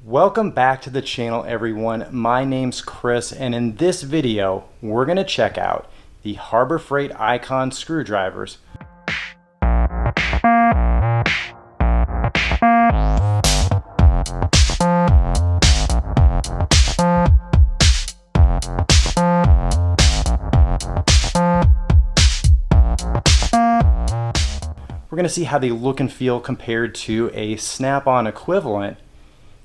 Welcome back to the channel, everyone. My name's Chris, and in this video we're going to check out the Harbor Freight Icon screwdrivers. We're going to see how they look and feel compared to a Snap-on equivalent,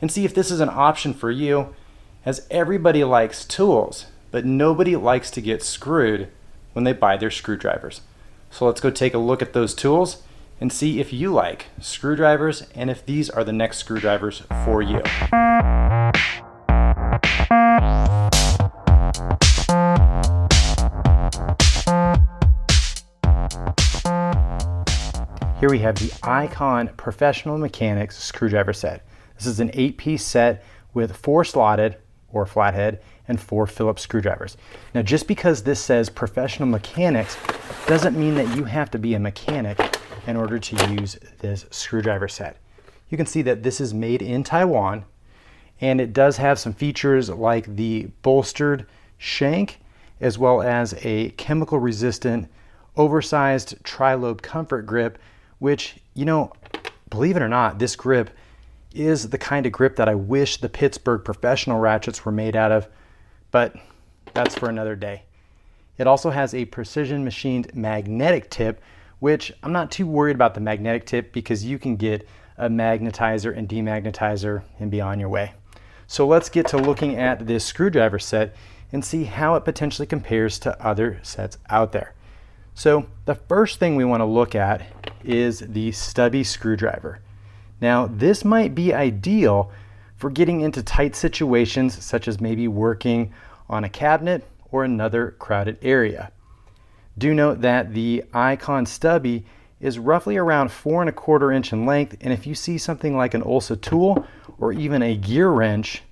and see if this is an option for you, as everybody likes tools, but nobody likes to get screwed when they buy their screwdrivers. So let's go take a look at those tools and see if you like screwdrivers and if these are the next screwdrivers for you. Here we have the Icon Professional Mechanics screwdriver set. This is an 8-piece set with 4 slotted or flathead and 4 Phillips screwdrivers. Now, just because this says Professional Mechanics doesn't mean that you have to be a mechanic in order to use this screwdriver set. You can see that this is made in Taiwan, and it does have some features like the bolstered shank, as well as a chemical resistant oversized tri-lobe comfort grip, which, you know, believe it or not, this grip is the kind of grip that I wish the Pittsburgh professional ratchets were made out of, but that's for another day. It also has a precision machined magnetic tip, which I'm not too worried about the magnetic tip because you can get a magnetizer and demagnetizer and be on your way. So let's get to looking at this screwdriver set and see how it potentially compares to other sets out there. So the first thing we want to look at is the stubby screwdriver. Now, this might be ideal for getting into tight situations, such as maybe working on a cabinet or another crowded area. Do note that the Icon stubby is roughly around 4 1/4 inch in length, and if you see something like an Ulsa tool or even a gear wrench,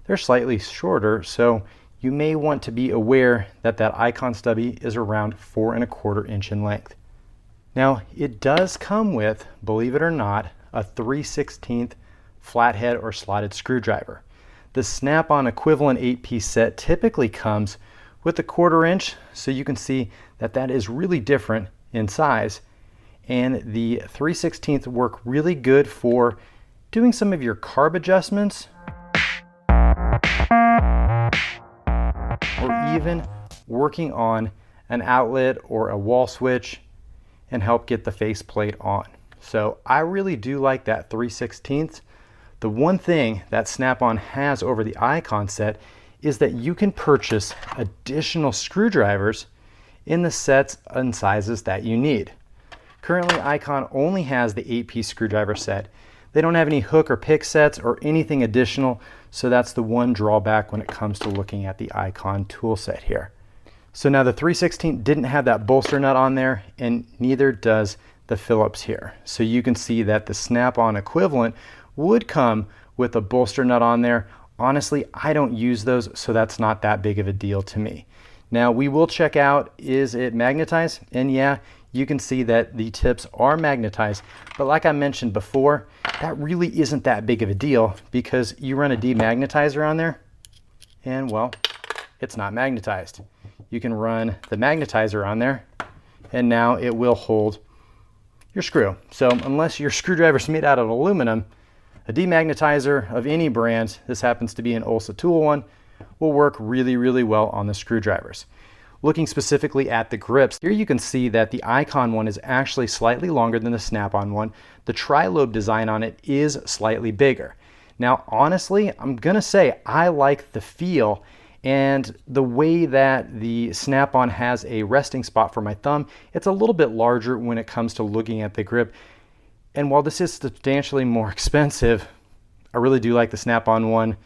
they're slightly shorter, so you may want to be aware that that Icon stubby is around 4 1/4 inch in length. Now, it does come with, believe it or not, a 3/16 flathead or slotted screwdriver. The Snap-on equivalent 8-piece set typically comes with a 1/4 inch, so you can see that that is really different in size, and the 3/16 work really good for doing some of your carb adjustments or even working on an outlet or a wall switch and help get the faceplate on. So I really do like that 3/16. The one thing that Snap-on has over the Icon set is that you can purchase additional screwdrivers in the sets and sizes that you need. Currently, Icon only has the 8-piece screwdriver set. They don't have any hook or pick sets or anything additional, so that's the one drawback when it comes to looking at the Icon tool set here. So now the 3/16 didn't have that bolster nut on there, and neither does the Phillips here. So you can see that the Snap-on equivalent would come with a bolster nut on there. Honestly, I don't use those, so that's not that big of a deal to me. Now we will check out, is it magnetized? And yeah, you can see that the tips are magnetized, but like I mentioned before, that really isn't that big of a deal because you run a demagnetizer on there and, well, it's not magnetized. You can run the magnetizer on there and now it will hold your screw. So unless your screwdriver is made out of aluminum, a demagnetizer of any brand, this happens to be an Ulsa tool one, will work really, really well on the screwdrivers. Looking specifically at the grips, here you can see that the Icon one is actually slightly longer than the Snap-on one. The tri-lobe design on it is slightly bigger. Now, honestly, I'm gonna say I like the feel and the way that the Snap-on has a resting spot for my thumb. It's a little bit larger when it comes to looking at the grip. And while this is substantially more expensive, I really do like the Snap-on one.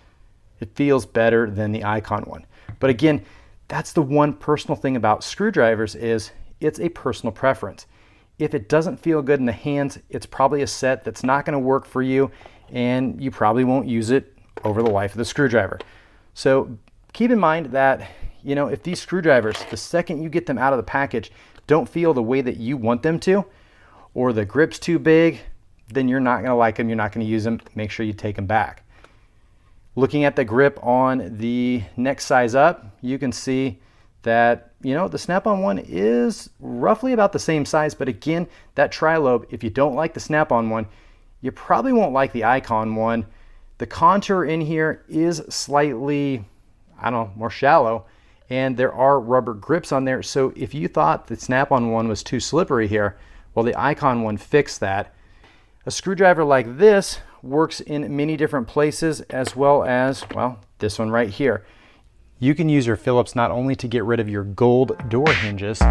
It feels better than the Icon one. But again, that's the one personal thing about screwdrivers is it's a personal preference. If it doesn't feel good in the hands, it's probably a set that's not gonna work for you and you probably won't use it over the life of the screwdriver. So keep in mind that, you know, if these screwdrivers, the second you get them out of the package, don't feel the way that you want them to, or the grip's too big, then you're not gonna like them, you're not gonna use them. Make sure you take them back. Looking at the grip on the next size up, you can see that, the SnapOn one is roughly about the same size, but again, that tri-lobe, if you don't like the SnapOn one, you probably won't like the Icon one. The contour in here is slightly, more shallow, and there are rubber grips on there. So if you thought the SnapOn one was too slippery here, well, the Icon one fixed that. A screwdriver like this works in many different places, as well as, well, this one right here. You can use your Phillips not only to get rid of your gold door hinges, but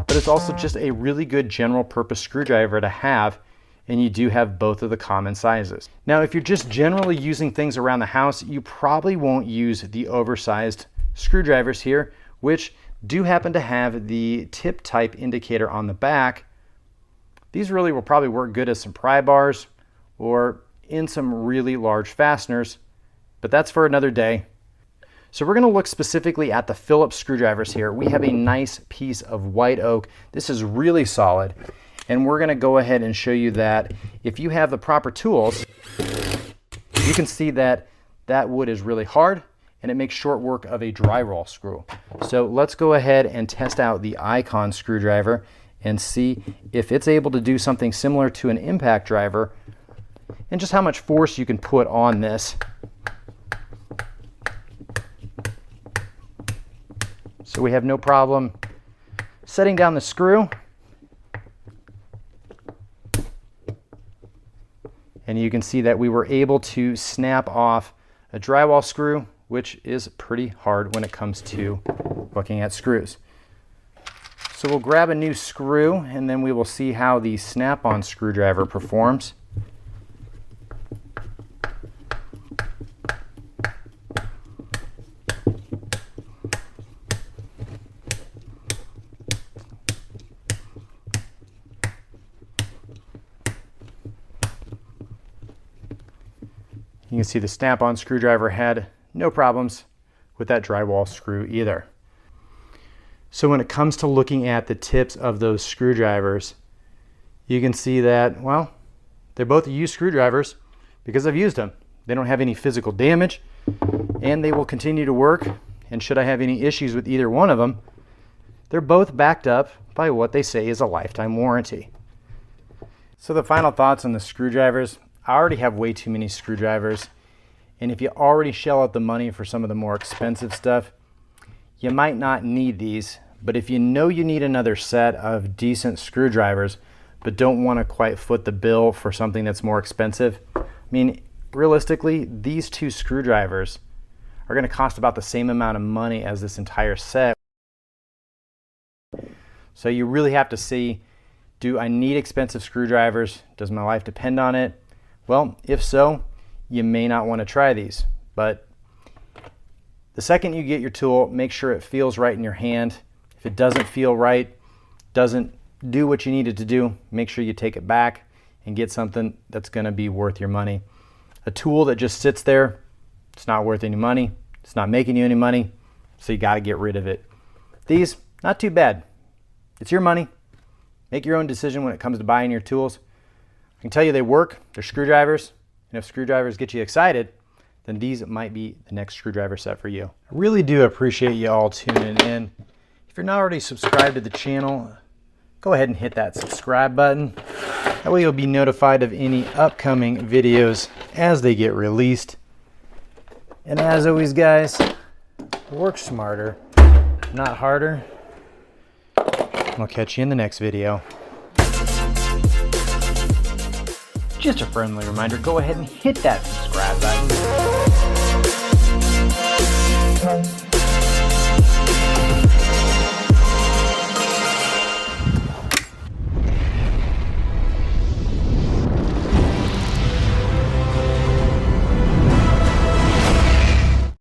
it's also just a really good general purpose screwdriver to have, and you do have both of the common sizes. Now, if you're just generally using things around the house, you probably won't use the oversized screwdrivers here, which do happen to have the tip type indicator on the back. These really will probably work good as some pry bars or in some really large fasteners, but that's for another day. So we're going to look specifically at the Phillips screwdrivers here. We have a nice piece of white oak. This is really solid, and we're going to go ahead and show you that if you have the proper tools, you can see that that wood is really hard, and it makes short work of a dry roll screw. So let's go ahead and test out the Icon screwdriver and see if it's able to do something similar to an impact driver and just how much force you can put on this. So we have no problem setting down the screw, and you can see that we were able to snap off a drywall screw, which is pretty hard when it comes to looking at screws. So we'll grab a new screw, and then we will see how the SnapOn screwdriver performs. You can see the SnapOn screwdriver had no problems with that drywall screw either. So when it comes to looking at the tips of those screwdrivers, you can see that, well, they're both used screwdrivers because I've used them. They don't have any physical damage, and they will continue to work. And should I have any issues with either one of them, they're both backed up by what they say is a lifetime warranty. So the final thoughts on the screwdrivers. I already have way too many screwdrivers, and if you already shell out the money for some of the more expensive stuff, you might not need these. But if you know you need another set of decent screwdrivers but don't want to quite foot the bill for something that's more expensive, I mean, realistically, these two screwdrivers are going to cost about the same amount of money as this entire set. So you really have to see, do I need expensive screwdrivers? Does my life depend on it? Well, if so, you may not want to try these. But the second you get your tool, make sure it feels right in your hand. If it doesn't feel right, doesn't do what you need it to do, make sure you take it back and get something that's going to be worth your money. A tool that just sits there, it's not worth any money. It's not making you any money, so you got to get rid of it. These, not too bad. It's your money. Make your own decision when it comes to buying your tools. I can tell you they work. They're screwdrivers, and if screwdrivers get you excited, then these might be the next screwdriver set for you. I really do appreciate you all tuning in. If you're not already subscribed to the channel, go ahead and hit that subscribe button. That way you'll be notified of any upcoming videos as they get released. And as always, guys, work smarter, not harder. I'll catch you in the next video. Just a friendly reminder, go ahead and hit that subscribe button.